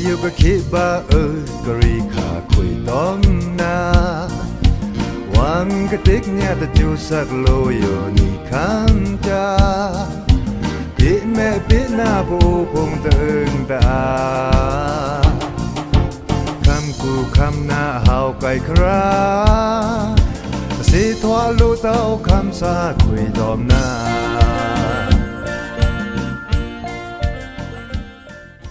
อยู่ก็คิดบ้ากรีขาคุยต้มนาวังกระติกเนี่ยแต่จูสักโลอยู่นี่ข้างจ้าปิดแม่ปิดหน้าผู้พงตึงตาคำกูคำหน้าเฮาไก่คราสิทวาลูเต้าคำสาคุยต้มนา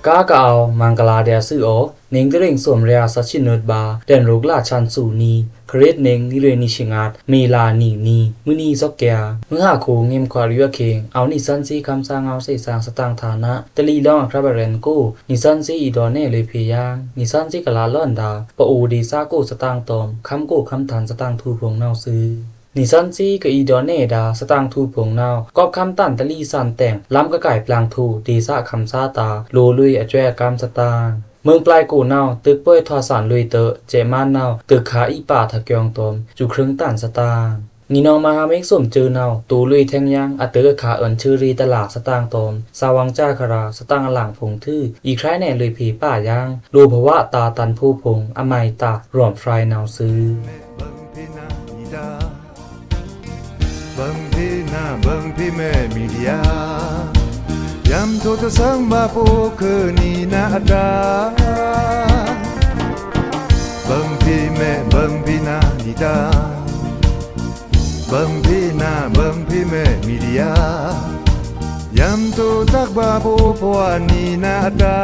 กากาเอามังกลาเดียซื่อโอเน่งเร่งสวมเรียสัชินดบาเดนรุกลาชันสูนีคริสเน่งนิเรนิชิงาดมีลานีมือนีซอกแกมือหาคูเงมควาริวเคงเอานิสันซีคำสร้างเอาใส่สร้างสตางฐานะตะลีล่องครับเรนโกนิสันซีอีดอนเน่เลยพยางนิสันซีกลาล่อนดาปะอูดีซาโกสตางตอมคำโกคำฐานสตางทูพงเนาซื้อนิสันซีกับอีดอนเนดาสตางทูผงนาวกอบคำตันตะลีสันแต่งล้ำกระไก่ปลางทูดีซะคำซาตาโลลุยอจวยกรรมสตางเมืองปลายกูนาวตึกเป้ยทอสานลุยเตอเจมานนาวตึกขาอีป่าทะเกียงตอมจูครึ่งตันสตางนีนองมาฮาเมกสมจือนาวตูลุยแทงยังอเตอขาเอินชื่อรีตลาดสตางตอมสาวังจ้าคาราสตางหลังผงทื่ออีคล้ายแน่เลยผีป่ายางรูภวะตาตันผู้พงอมัยตารวมฟรายนาวซื้อบังพี่นาบังพี่แม่มีเดียยำทุกสังมาปูคือนี่นาดาบังพี่แม่บังพี่นาดีดาบังพี่นาบังพี่แม่มีเดียยำทุกตักบาปูพวานี่นาดา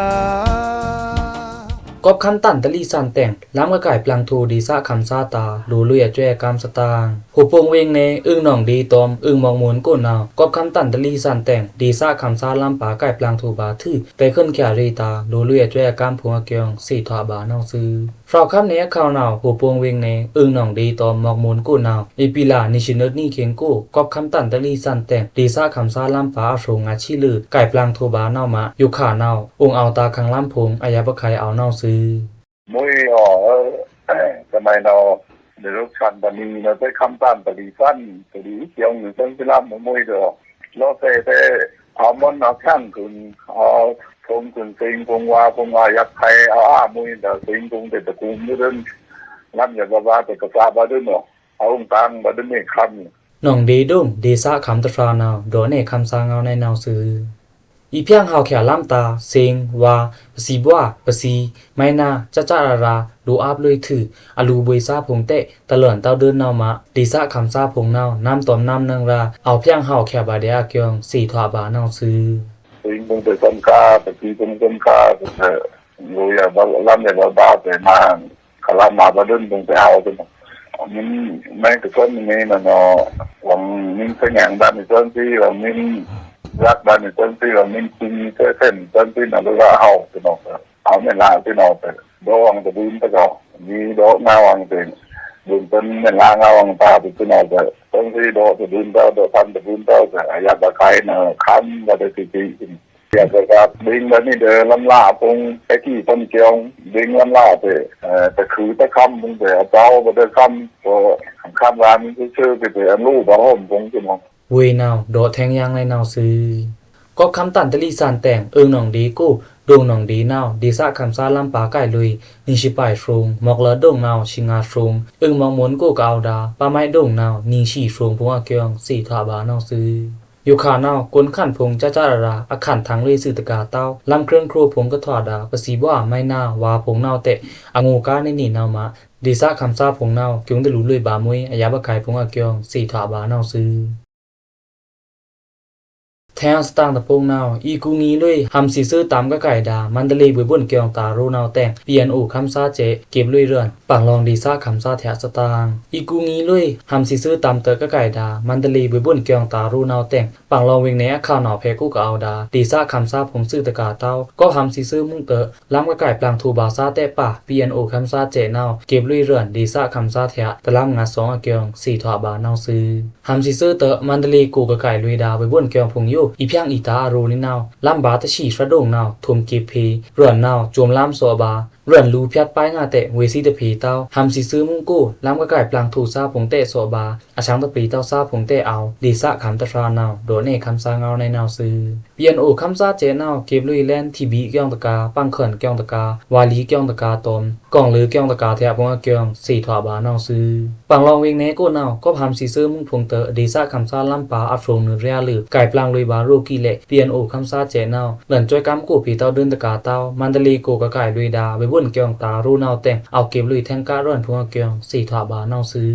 กอบคำตันตะลีสันแต่งล้ำกระไก่ปลังทูดีซะคำซาตาลูลุยแจวกรรมสตางหูปงเวงเนอึ้งหน่องดีตอมอึ้งมองมูลก้นนาวกอบคำตันตะลีสันแต่งดีซะคำซาล้ำป่าไก่ปลังทูบาทื่อแต่ขึ้นแขรีตาลูลุยแจวกรรมพวงเกียงสี่ทอบานาวซื้อฟราวคำเนข่าวนาวหูปงเวงเนอึ้งหน่องดีตอมมองมูลก้นนาวอีปีลานิชินนี่เคียงโก้กอบคำตันตะลีสันแต่งดีซะคำซาล้ำป่าอาโรงอาชีลือไก่ปลังทูบานาวมาอยู่ขานาวองเอาตาคังล้ำพงอายาบะไคเอานาวซื้อมวยสมัยเราเดี๋ยวชันตอนนี้เราไปคำตั้นตดีสั้นตดีเกี่ยวหนึ่งต้นพิลามมวยเดียวเราเตะเอามันเอาข้างคุณเอาพงคุณสิงพงวายักษ์ไทยเอามวยเดี๋ยวสิงพงเด็ดตะกุมไม่เดินรับอย่างบ้าแต่กระซาบ้าด้วยเนาะเอาตังบ้าด้วยไม่คำน้องดีดุ้งดีซะคำตะฟรานาวโดนเนคำสางเอาในนาวซื้ออีเพียงเฮาแขล้ำตาเซงวาปสีบัวปสีไม่นาจ้าราดูอาบเลยถืออลูบวยซาพงเตะตะเลินเต้าเดินนาวมะดีซะคำซาพงนาวน้ำตอมน้ำนางราเอาเพียงเฮาแขบาเดียเกียงสี่ทวาบานาวซื้อสิงพงเตะต้นกาปสีต้นกาเถอะรู้อย่างบ้าล้ำอย่างบ้าแต่มาขลามาบ้าเดินตรงไปเอาจนมันไม่กระตุ้นนี่นะเนาะหวังนิ่งสัญญาณบ้านในต้นที่หวังนิ่งรักบ้านในต้นที่เรานิ่งจริงเส้นต้นที่เราเรียกว่าเอาไปนอกเอาไม่ลาไปนอกไปโดวังจะดินไปก่อนมีโดหน้าวังเป็นดินต้นไม่ลาหน้าวังตาไปนอกไปต้นที่โดจะดินเต้าโดทันจะดินเต้าแต่อยากจะใครเนาะค้ำก็ได้จริงอยากจะกับดินแล้วนี่เดินลำลาพงไอ้ที่ต้นเกียวดินลำลาไปแต่คือตะคำมึงแต่เต้าก็ได้คำก็คำร้านมันชื่อไปแต่ลูกบ้าห่มพงจะมองเวนาวโดแทงยางในนาวซื้อก็คำตันตะลีสานแต่งหนองดีกู้ดงหนองดีนาวดีซะคำซาลำปาไก่ลุยนิชิปายฟรงมอกละดงนาวชิงาฟรงมองมนกู้กาวดาปาไม้ดงนาวนิชีฟรงพงอาเกียงสี่ทวาบานาวซื้ออยู่ขานาวกนขันพงจ้าราอขันทางเลยสื่อตะกาเต้าลำเครื่องครัวพงก็ถอดาปสีบ่าไม่น่าวาพงนาวเตะองูก้าในนี่นาวมาดีซะคำซาพงนาวเกียงตะลุลุยบามวยอายาบะไข่พงอาเกียงสี่ทวาบานาวซื้อแทงสตางตะพงนาวอีกูงี้เลยหำสีซื้อตามก็ไก่ดามันตะลีบุยบนเกียงตาโรนาวแต่งเปลี่ยนอู่คำซาเจเก็บลุยเรือนปังลองดีซาคำซาแถสตางอีกูงี้เลยหำสีซื้อตามเตอก็ไก่ดามันตะลีบุยบนเกียงตาโรนาวแต่งปังลองเวงเนข้าวหนอเพกูก็เอาดาดีซาคำซาผมซื้อตะกาเต้าก็หำสีซื้อมุ่งเตอล้ำก็ไก่ปลางทูบาซาแต่ป่าเปลี่ยนอู่คำซาเจนาวเก็บลุยเรือนดีซาคำซาแถตะล้ำงาสองเกียงสี่ทวาบานาวซื้อหำสีซื้อเตอมันตะลีกูก็ไก่ลุยดาบุยบนเกียงพงอยู่อีเพียงอีตาโรนี่นาวลำบาตะชีฟระดงนาวทุมกีพีเรือนนาวจวมล้ำโซบา เรื่อนรู้เพียดป้ายงาเตะเวซีตะผีเต้าทำสีซื้อมุ้งกู้ล้ำกระไก่ปลางถูซาผงเตะโซบาอาช้างตะปีเต้าซาผงเตะเอาดีสะขำตะฟราเนาโดเน่คำซาเงาในนาวซื้อเปียนโอคำซาเจเนาเก็บลุยแลนทีบีเกียงตะกาปังเขินเกียงตะกาวาลีเกียงตะกาตมกองหรือเกียงตะกาแทบพงเกียงสี่ถวบานาวซื้อปังลองเวงเนโก้เนาก็ทำสีซื้อมุ้งผงเตะดีสะคำซาล้ำปาอัฟรงเนื้อเรียหรือไก่ปลางลุยบาโรกิเละเปียนโอคำซาเจเนาเหลือนจอยกำกูผีเต้าเดินตะกาเต้ามันตะลีกูกะไก่ลุยดาไปบุ่นเกียงตารูนาวแต่งเอาเก็บลุยแทงการ่อนพงเกียงสี่ถวบานาวซื้อ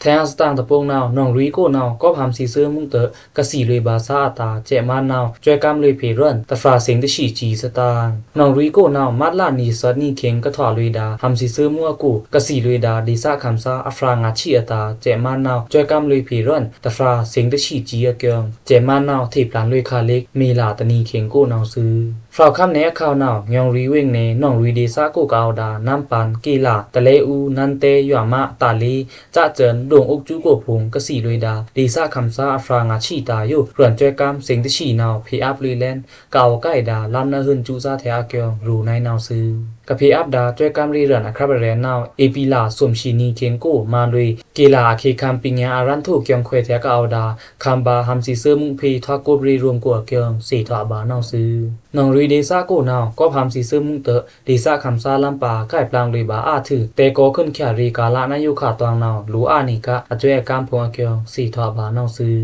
แทงสตางตะโปงนาวน้องรีโก้นาวก็ทำสีซื้อมุ้งเตะกะสีลุยบาซาตาเจมานนาวจอยกำลุยผีร่อนตะฟราเสียงตะฉีจีสตางน้องรีโก้นาวมัดลานีสัดนี่เข็งกะถอลุยดาทำสีซื้อมัวกูกะสีลุยดาดีซาคำซาอัฟรางาชีอตาเจมานนาวจอยกำลุยผีร่อนตะฟราเสียงตะฉีจีเกียงเจมานนาวที่ปลานลุยคาเล็กมีลาตะนีเข็งกูนาวซื้อฟราวคำเนยข่าวนาวงองรีเวงเนน้องรีดีซากูกาวดาน้ำปันกีฬาตะเลอูนันเตยามะตาลีจะเจินดวงอกจูโกพงกะสีลุยดาดีซาคำซาอัฟรางาชีตาอยู่เรือนจอยกำเสียงตะฉีนาวพีอัพลุยแลนกาวใกล้ดาลำนาหึนจูซาเทอาเกียงรูในนาวซื้อกะพีอัพดาจอยกำรีเรือนอะครับเรนนาวเอปีลาสวมชีนีเคียงกูมาลุยกีฬาเคคัมปิญญาอารันทุเกียงเควเทกาวดาคัมบาฮัมซีเซอร์มุงพีทากบรีรวมกัวเกียงสี่ถวบานาวซื้อน้องรีเดซาโกนาวก็พามสีซึมมุงเตอดีซาคำซาลัมปาใกล้ปลางรีบาอาถือเตโกขึ้นแค่รีกาละนายุขาตวงนาวรู้อานิกะอจวยกามพวงเกียงสี่ถวบานาวซื้อ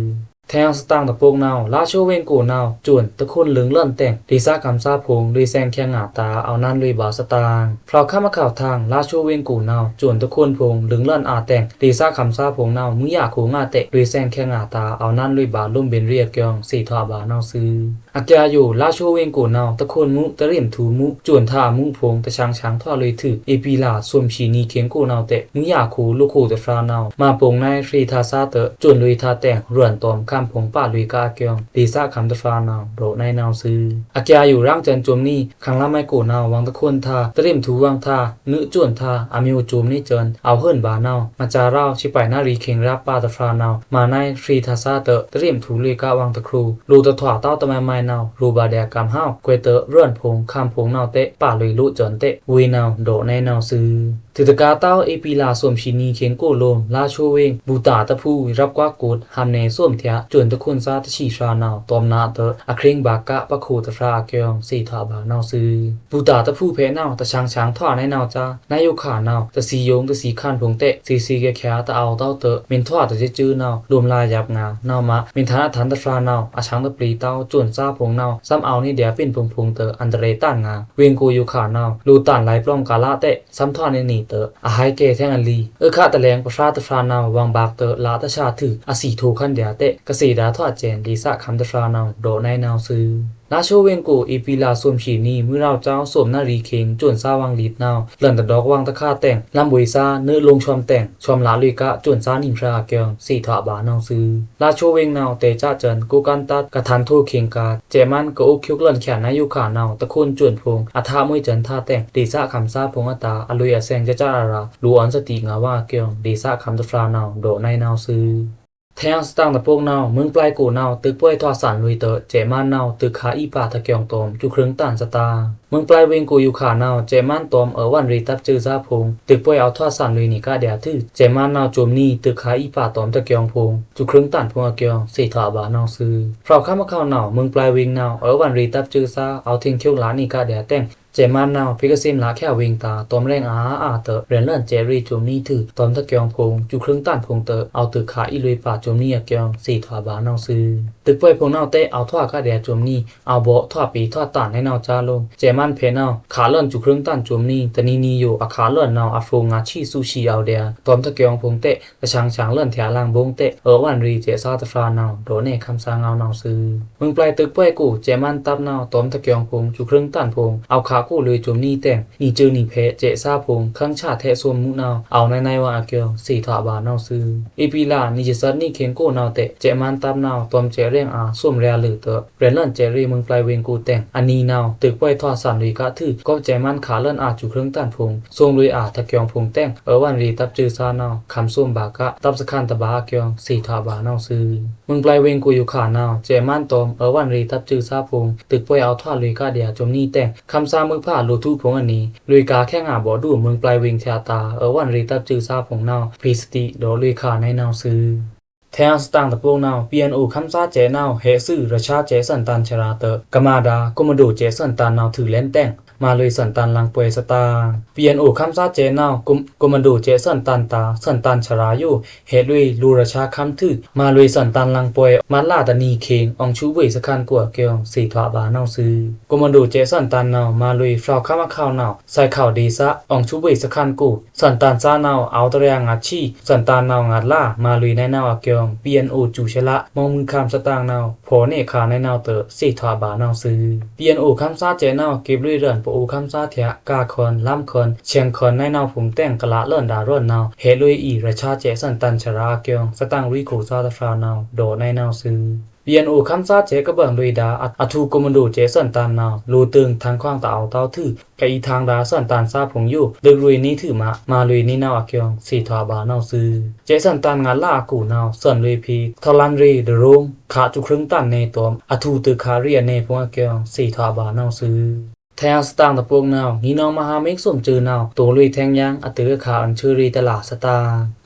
แทงสตางตะโปงนาวลาโชเวงกูนาวจวนตะคุณเหลืองเลื่อนแต่งดีซาคำซาพงดีแซงแข้งหาตาเอานั่นลุยบาสตางพราวข้ามาข่าวทางลาโชเวงกูนาวจวนตะคุณพงเหลืองเลื่อนอาแต่งดีซาคำซาพงนาวมึงอยากขู่งาเตะลุยแซงแข้งหาตาเอานั่นลุยบาลุ่มเบนเรียกเกียงสี่ถวบานาวซื้ออาแกอยู่ลาโชเวงกูนาวตะคุณมุตะเรียมถูมุจวนท่ามุพงตะช้างท่อเลยถือเอปีลาสวมชีนีเคียงกูนาวเตะมึงอยากขู่ลูกขู่ตะฟรานาวมาปงในฟรีทาซาเตะจวนลุยทาแต่งเรือนตอมข้ามพงป้าลุยกาเกียงดีซาคำตะฟรานาวโดในนาวซื้ออาแกอยู่ร่างจันจมนี่ขังละไม่กูนาววังตะคุณท่าตะเรียมถูวังท่านึจวนท่าอามิวจมนี่เจินเอาเฮิรนบานาวมาจาเราชิไปนารีเคียงรับป้าตะฟรานาวมาในฟรีทาซาเตะตะเรียมถูลุยกาวังตะครูรูตะถวาเต้าตะไม้นาวรูบาเดียกำห้าวกวยเตอเรื่อนพงข้ามพงนาวเตะป่าลุยลุจนเตะวีนาวโดในนาวซื้อถือตะกาเต้าเอปีลาสวมชีนีเขียนโกโลมลาโชเวงบูตาตะพูรับกว่ากูดหามเนสวมเทียจวนตะคุณซาตะชีชานาวตอมนาเตออะเคร่งบากะปะโคตะฟราเกียงสี่ถาบานาวซื้อบูตาตะพูเพนาวตะช้างท่อในนาวจ้านายขานาวตะสีโยงตะสีข้านพงเตะซีแกแคตะเอาเต้าเตอเมนทอตะเจจื้อนาวรวมลายยับงานาวมะเมนฐานทันตะฟรานาวอาช้างตะปรีเต้าจวนซาพงนาวซ้ำเอานี่เดียเป็นพงเตออันเดเรต้านงาเวงกูอยู่ขานาวลูตันไหลปล้องกาละเตะซ้ำท่อในนี่เตออาไฮเกแท่งอันลีข้าตะแลงประฟาตะฟรานาววางบากเตอลาตะชาถืออาสีถูขันเดียเตะกสีดาทอดเจนดีซะคำตะฟรานาวโดในนาวซื้อลาโชเวงกูอีปีลาสวมชีนีมือเราเจ้าสวมนารีเค็งจวนซาวังลีดนาวเลื่อนตะดอกวางตะค่าแต่งลำบุยซาเนื้อลงชอมแต่งชอมลาลุยกะจวนซานิมชาเกียงสี่ถาบานาวซื้อลาโชเวงนาวเตจ้าเจินกูกันตัดกะทันทูเค็งกาเจมันกะอุคิกเลื่อนแขนนายุขานาวตะคุณจวนพงอาทามวยเจินท่าแต่งดีซะคำซาพงอตาอลุยแซงจะจ้าราลูออนสติงาว่าเกียงดีซะคำตะฟรานาวโดในนาวซื้อแทงสตางตะโปงนาวเมืองปลายกูนาวตึกป่วยทอสันลุยเตอเจมันนาวตึกขาอีปาตะเกียงตอมจุครึ่งตันสตาเมืองปลายเวงกูอยู่ขานาวเจมันตอมวันรีตับจือซาพงตึกป่วยเอาทอสันลุยนี่กะเดียทื่อเจมันนาวจมนี่ตึกขาอีปาตอมตะเกียงพงจุครึ่งตันพงเกียงสี่ถาบานาวซื้อเพราะข้ามะเข้านาวเมืองปลายเวงนาววันรีตับจือซาเอาทิ้งเขี้ยวหลานี่กะเดียแต่งเจมันนาวพิกเซมลาแค่เวงตาตอมแรงอาเตอเรนเล่นเจรีจมนี่ถือตอมตะเกียงพงจุครึ่งตันพงเตอเอาตึกขาอีลุยปาจมนี่เกียงสี่ถาบานาวซื้อตึกป่วยพงนาวเตะเอาทอดกะเดียจมนี่เอาเบาะทอดปีทอดตันให้นาวจ้าลงเจมันเพนาวขาเลื่อนจุครึ่งตันจมนี่ตะนีอยู่อาขาเลื่อนนาวอาฟงอาชีซูชิเอาเดียตอมตะเกียงพงเตะตะช้างเลื่อนแถลางบงเตะวันรีเจซาตะฟรานาวโดเน่คำซางเอานาวซื้อมึงปลายตึกป่วยกูเจมันตับนาวตอมตะเกียงพงจุครึ่งตันพงเอาขากูเลยจมนี่แต่งนี่เจอนี่เพเจซาพงข้างชาแทะสวมมุนาวเอาในว่าเกียงสี่ถาบานาวซื้ออีปีลานี่จะซัดนี่เข็งกูนาวเตะเจมันตับนาวตอมเจเรียงสวมเรียหรือเตอเรนเล่นเจรีมึงปลายเวงกูแต่งอันนี้นาวตึกป่วยทอสัน สันลุยกะถือก็ใจมันขาเลื่อนอาจูเครื่องตันพงทรงลุยอาตะเกียงพงแต่งวันรีตับจือซาเนาคำส้มบากะตับสคันตะบาเกียงสีทาบาเนาซื้อมึงปลายเวงกูอยู่ขาเนาใจมันตอมวันรีตับจือซาพงตึกป่วยเอาท่าลุยกะเดียจมนี่แต่งคำซามึงผ่าลูทุพงอันนี้ลุยกาแค่งาบ่ดูมึงปลายเวงเทียตาวันรีตับจือซาพงเนาพีสติโดลุยขาในเนาซื้อแทงสตางตะโปงนาวเปลี่ยนอูคำซาเจนาวเฮซื่อราชาเจสันตันชราเตกมาดากุมดูเจสันตันนาวถือเล่นแต่งมาเลยสันตันลังป่วยสตาเปลี่ยนอูคำซาเจนาวกุมดูเจสันตันตาสันตันชราอยู่เฮลุยลูราชาคำถือมาเลยสันตันลังป่วยมันลาตานีเคงองชูเวสคันกัวเกียงสีถวบานาวซื้อกุมดูเจสันตันนาวมาเลยฟราวข้าข้าวนาวใส่ข่าวดีซะองชูเวสคันกูสันตันซานาวเอาตะเรียงงัดชีสันตันนาวงัดล่ามาเลยในนาวเกียงเปลี่ยนอูจูชละมองมึงคำสตางนาวพอเนขาในนาวเตอสีถวบานาวซื้อเปลี่ยนอูคำซาเจนาวเก็บลุยเรือนปอูคำซาเถียกาคอนล่ำคอนเชียงคอนในนาวผงแต่งกะละเลิ่นดาร่อนนาวเฮลุยอีราชาเจสันตันชราเกียงสตังริโกซาตะฟรานาวโดในนาวซื้อเปลี่ยนอูคำซาเจกะเบิงลุยดาอทูกมดูเจสันตันนาวลูตึงทางขว้างตาเอาเต้าถือกะอีทางดาสันตันซาผงอยู่ดึกลุยนี้ถือมาลุยนี้นาวเกียงสีถวบานาวซื้อเจสันตันงานล่ากูนาวส่วนลุยพีทอลันรีเดโรมขาจุครึ่งตันในตอมอทูตึกคาเรียในพงเกียงสีถวบานาวซื้อแทงสตางตะพวกนาวนี่นอมหาเมฆสมจือนาวตัวลุยแทงยังอตือขาอันชื่อรีตลาสตา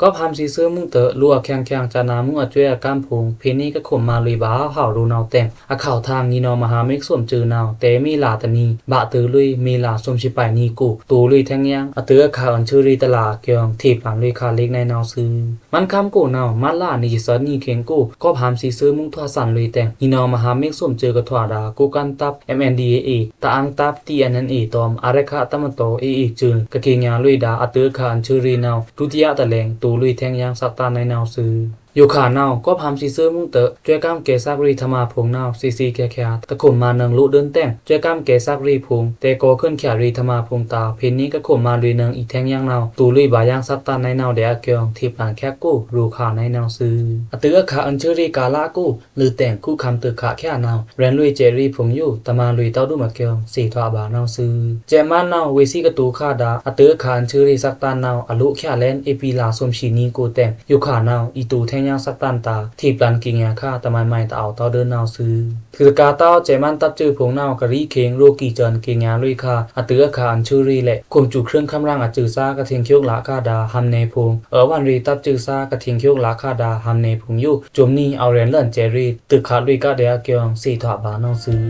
ก็พามซีเสื้อมึงเตอลัวแข้งจานามึงอจ่วยอาการพงเพนี่ก็ข่มมาลุยบ้าเห่ารูนาวแต่งอข่าวทางนี่นอมหาเมฆสมจือนาวแต่มีลาตะนีบะตือลุยมีลาสมชิไปนีกูตัวลุยแทงยังอตือขาอันชื่อรีตลาเกียงทีบหลังลุยขาเล็กในนาวซื้อมันคำกูนาวมัดล่านี่สอนนี่เข็งกูก็พามซีเสื้อมึงทอสันลุยแต่งนี่นอมหาเมฆสมจือก็ถวดากูกันตับ MNDAA ตาอังตับ TNNAตอมอาเรคาตมันโตอีจืนกะเกียงยาลุยดาอตือขานชื่อรีนาวทุติยะตะแลงตูลุยแทงยางสักตาในนาวซื้ออยู่ขานาวก็พามซีเซอร์มุงเตอช่วยก้ามเกซักรีธรรมาพงนาวซีแค่ตะข่มมานังลุเดินแต่งช่วยก้ามเกซักรีพงแต่โกขึ้นแขรีธรรมาพงตาเพนนี้ก็ข่มมาลุยนังอีแทงยางนาวตูลุยบายางสักตาในนาวเดียเกียงทีปานแค่กู้รูขาในนาวซื้ออตือขาอันชื่อรีกาลากู้หรือแต่งคู่คำตือขาแค่นาวแรนลุยเจรีพงอยู่ตะมาลุยเต้าดูมาเกียงสีทวบานาวซื้อเจมันนาวเวซีกตูขาดาอตือขาอันชื่อรีสักตานาวอลุแค่เลนเอปีลาสมชีนีกูแต่งอยู่ขานาวอีตูแทงยางสักตานตาที่ปลันกิงยาค่าตะมันไม่ตาเอาเต้าเดินนาวซื้อถือกาเต้าเจมันตับจื้อผงนาวกะรีเคงโรกีเจินกิงยาลุยค่าอตือขาอันชื่อรีแหละคุมจุเครื่องคำร่างอจื้อซากะเทียงเคียวละคาดาฮัมเนพงวันรีตับจื้อซากะเทียงเคียวละคาดาฮัมเนพงอยู่จมนี่เอาเรนเลินเจรีตึกขาลุยกะเดียเกียงสีถวบานาวซื้อ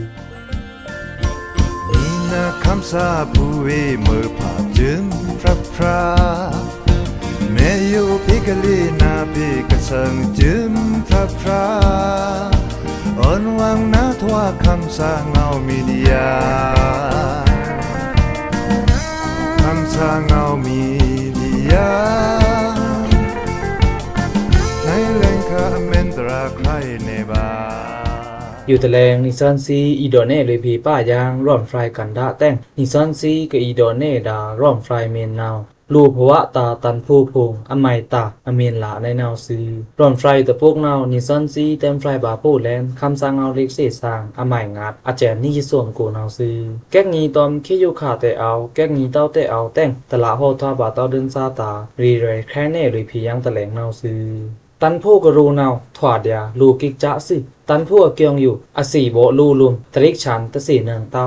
นี่นาคำซาผู้เวมือผาจึงพระพราเมยูพิกลีนาพิกสังจึมพระพราอ่อนวังนาทว่าคำสาเงามีเดียคำสาเงามีเดียในแหล่งคาเมนตราใครในบ้าอยู่ตะแลงนิซันซีอีดอเน่เลยพีป้ายางร่อนไฟกันดาแต่งนิซันซีกับอีดอเน่ดาร่อนไฟเมนนาวลูภวะตาตันผู้พงอมัยตาอเมนหลาในนาวซื้อร่อนไฟตะพวกนาวนิซันซีเต็มไฟบาโพแลนคำสั่งเอาเล็กเสสางอมัยงัดอาแจมนี่ส่วนกูนาวซื้อแก๊กงีตอมคิดอยู่ขาแต่เอาแก๊กงีเต้าแต่เอาแต่งตละโหทบาเต้าเดินซาตารีเรแค่เน่เลยพียังตะแลงนาวซื้อตันผู้กรูนาวถวดยาลูกิกจะสิตันผู้เกียงอยู่อสีโบลูลุมตริกฉันตะสีเนืองเต้า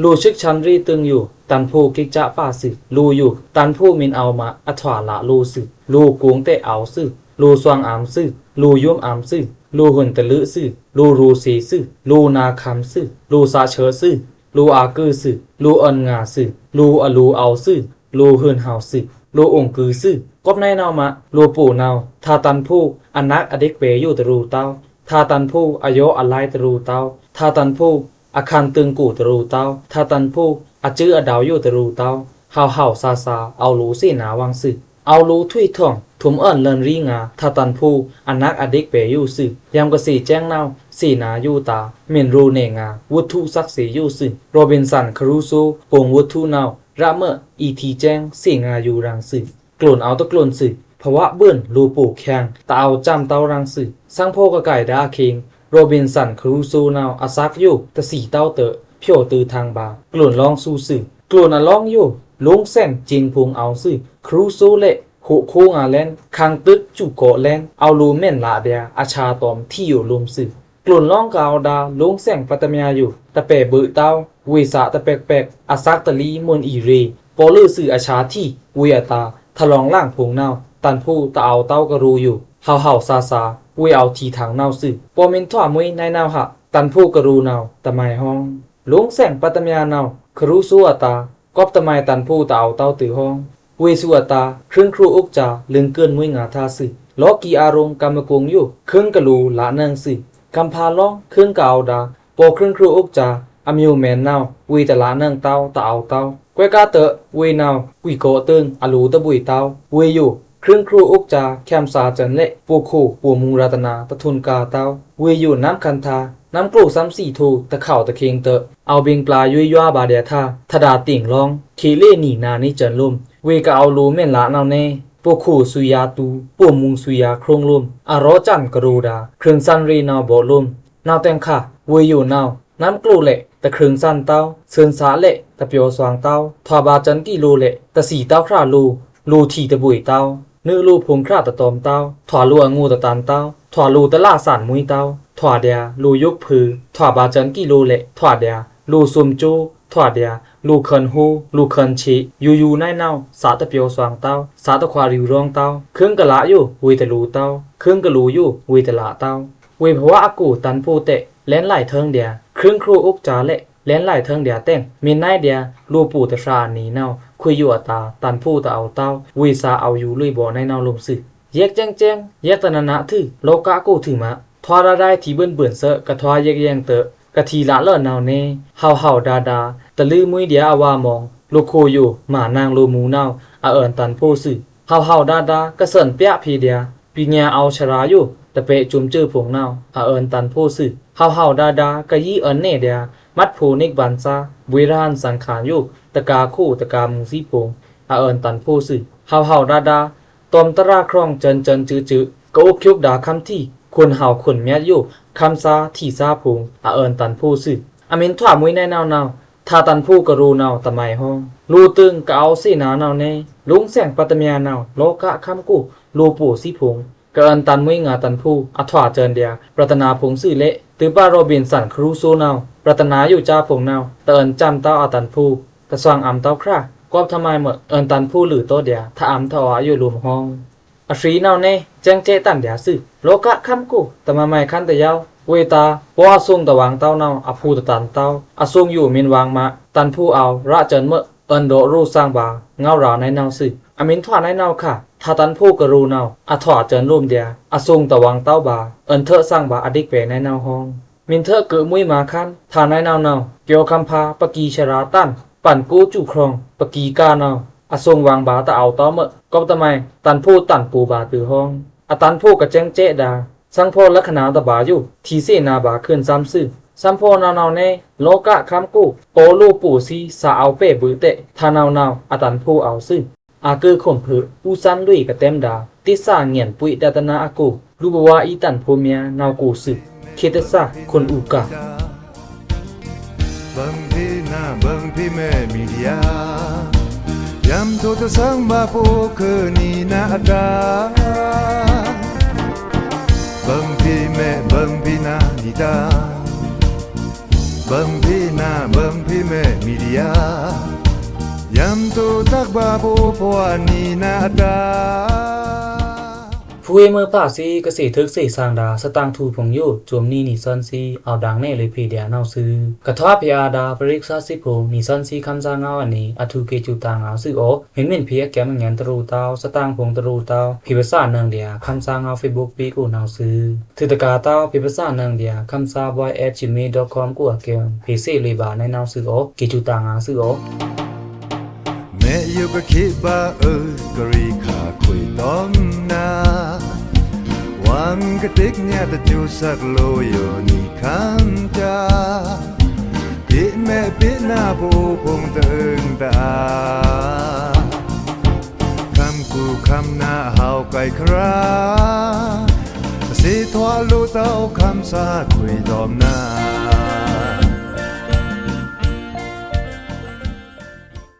ลูชึกชันรีตึงอยู่ตันผู้กิกจะป้าสิลูอยู่ตันผู้มินเอามาอัถวาละลูสิลูกวงเตเอาสิลูสวงอามสิลูยุ่มอามสิลูหุ่นตะลึสิลูรูสีสิลูนาคำสิลูซาเชอสิลูอากือสิลูอันงาสิลูอลูเอาสิลูหื่นเฮาสิลูองกือสิกบในนาวมาลูปู่นาวทาตันผู้อนักอเด็กเปอยู่ตะรูเต้าทาตันผู้อโยอไลตะรูเต้าทาตันผู้อาคารตึงกูตะรูเต้าทาตันผู้อาจื้ออดาวอยู่ตะรูเต้าเฮาซาเอารูสีหนาวังสึเอารูถุยท่องถุมเอิ้นเลินรีงาทาตันผู้อนักอเด็กเปอยู่สึยามกะสีแจ้งนาวสีนาอยู่ตาเมียนรูเนงาวุฒุศักดิ์ศรีอยู่สึโรบินสันครูโซปงวุฒุนาวระเมออีทีแจ้งสีงาอยู่รังสึกลุ่นเอาตะกลุ่นสึภวะเบิ่นรูปูแข้งตาเอาจำเต้ารังสึสังโพกะไก่ดาคิงโรบินสันครูโซนาวอาซักอยู่ตะสีเต้าเตอ เพียวตือทางบากลุ่นลองสู้สื่อกลุ่นลองอยู่ลุงแสงจิงพุงเอาสื่อครูโซเละหูคูงาแลนคังตึกจุโกแลนเอาลูเม่นลาเดียอาชาตอมที่อยู่ลุมสื่อกลุ่นลองกาวดาลุงแสงปัตมยาอยู่ตะเปะบือเต้าวิสาตะแปกอาซักตะลีมนอีเรปอลือสื่ออาชาที่เวียตาทะลองล่างพุงเนาตันผู้ตะเอาเต้ากระรูอยู่เฮาซาเวียเอาทีทางเนาสื่อปอมินทั่วมวยในเนาหะตันผู้กระรูเนาตะไมห้องลุงแสงปัตมยาเนาครูสัวตากอบตะไมตันผู้ตะเอาเต้าตือห้องเวสัวตาเครื่องครูอุกจาลึงเกินมวยงาทาสื่อล้อกีอารมณ์กำมะกงอยู่เครื่องกะลูละนังสื่อกำพาล้องเครื่องกาวดาปอเครื่องครูอุกจาอมิวแมนเนาวีตะละนังเต้าตะเอาเต้ากวยกาเตะเวเนาวิโกตึงอลูตะบุยเต้าเวอยู่เครื่องครูอุกจาแคมสาจันเละปูคู่ปูมูรัตนาตะทุนกาเต้าเวอยู่น้ำคันทาน้ำกลูซ้ำสี่ทูตะเข่าตะเคียงเตะเอาบิงปลายุยย่าบาเดียท่าทดาติ่งร้องทีเล่หนีนานิจันลุ่มเวกะเอาลูเม่นละเนาเน่ปูคู่สุยาตูปูมุงสุยาโครงลุ่มอารอจันกรูดาเครื่องซันรีนาโบลุ่มนาวแตงค่ะเวอยู่นาวน้ำกลูเละตะเครื่องซันเต้าเซินสาเละตะเปียวสว่างเต้าทวาบาจันกิโลเละตะสีเต้าคราลูทีตะบุยเต้าเนื้อลูพงคราตะตอมเต้าถวาลูองูตะตันเต้าถวาลูตะล่าสานมุยเต้าถวาเดียลูยกพือถวาบาจันกิโลเละถวาเดียลูซุมจูถวาเดียลูเคินฮูลูเคินชิยูในเนาสาตะเปียวสว่างเต้าสาตะควาริวรองเต้าเครื่องกะละอยู่เวตะลูเต้าเครื่องกะลูอยู่เวตะละเต้าเวภวะอากูตันผู้เตะแล่นไหลเทิงเดียเครื่องครูอุกจาเละแล่นไหลเทิงเดียเต้งมีนายเดียลูปู่ตะชาหนีเนาคุยอยู่ตาตันผู้ตะเอาเต้าวิสาเอาอยู่ลุยบ่ในเนาลมสึแยกแจ้งแยกตะนะถือโลกะกูถือมาทวาระได้ที่เบิ่นเซะกะทวาแยกแยงเตะกะทีละเลิศนาวเนเฮาดาตะลือมุยเดียอาวามองลูกโคอยู่หมานางโลมูนาวอาเอินตันผู้สึเฮาดากะเสินเปียพีเดียปีญาเอาชราอยู่ตะเปะจุมจื้อผงนาวอาเอินตันผู้สึเฮาดากะยี่เอินเนเดียมัดโพนิกบันซาวิรานสังขารอยู่ตะกาคู่ตะกามุงซีโปงอาเอินตันผู้สึเฮาดาตอมตะราครองเจินจื้อกะอุกยุกดาคำที่คนเฮาคนแม่อยู่คำซาที่ซาพงอาเอินตันผู้สึอมินถวามวยในนาวทาตันผู้กะรูนาวตะไมห้องลูตึงกะเอาสีนานาวเนลุงแสงปัตมยานาวโลกะคำกูลูปู่ซีพงกะเอินตันมวยงาตันผู้อัถวาเจินเดียปรัตนาพงสื่อเละตือป้าโรบินสันครูโซนาวปรัตนาอยู่จ้าพงนาวเตินจำเต้าอาตันผู้กระสว่างอำเต้าครากอบทำไมเหมเอินตันผู้หรือโตเดียถ้าอำทวาอยู่รวมห้องอศรีนาวเนแจ้งเจตันเดียสื่อโลกะคำกูตะมาไม่คันแต่ยาวเวตาปออาทรงตะวางเต้าเนาอภูตะตันเต้าอาทรงอยู่มินวางมาตันผู้เอาระเจินเมเอินโดรูสร้างบาเงาราในเนาสื่ออมินทวาในเนาค่ะทาตันผู้กรูเนาอาถวาเจินร่วมเดียอาทรงตะวางเต้าบาเอินเถอะสร้างบาอดิกเปในเนาห้องมินเถอะเกิดมุยมาคันทาในเนาเกี่ยวคำพาปกีชราตันปั่นกู้จู่ครองปกีกาเนาอาทรงวางบาตะเอาเต้าเมกอบตะไมตันผู้ตันปูบาตือห้องอาตันผู้กระเจงเจดาสังโพลักษณะตะบาอยู่ทีเสนาบาขึ้นซ้ำซื่อสัมโพนาวเนโลกะคำกูโปลูปู่ซีสาเอาเป้บือเตะทานาวอาตันผู้เอาซื่ออาเกอข่มผือปูซ้ำด้วยกระเต็มดาติสาเงียนปุยดัตนาอากูรูบวาอีตันโพเมียนาวกูซื่อเคตซาคนอูกะบางทีน่าบางทีแม่มีเดียยำโทษสังมาปูคือนี่นาดาบางทีแม่บางทีนาดีดาบางทีน่าบางทีแม่มีเดียยำโทษตักบาปูพวานี่นาดาผู้เมื่อป่าซีเกษตรทึกสีสร้างดาสตางทูผงโยจวมนี่นิซอนซีเอาดังแน่เลยพีเดียนเอาซื้อกระทบพีอาดาปริกษาสิโพนิซอนซีคำจางเอาอันนี้อทูเกจูตางเอาซื้อโอเห็นเพียแกมเงินตรูเตาสตางพงตรูเตาพิภาษาเนืองเดียคำจางเอาเฟซบุ๊กปีกูเอาซื้อถือตะกาเตาพิภาษาเนืองเดียคำซาบอย @gmail.com กูเกมพีซีเลยบาในเอาซื้อโอเกจูตางเอาซื้อโอแม่อยู่ก็คิดว่ากรีขาคุยต้องนาวังกะติกเนี่ยตะจูสักโลโยนี่คันจาปิแม่ปิหน้าผู้พงตึงตาคำกูคำหน้าเฮาไก่คราสิทวาลูเต้าคำสาคุยดอมนา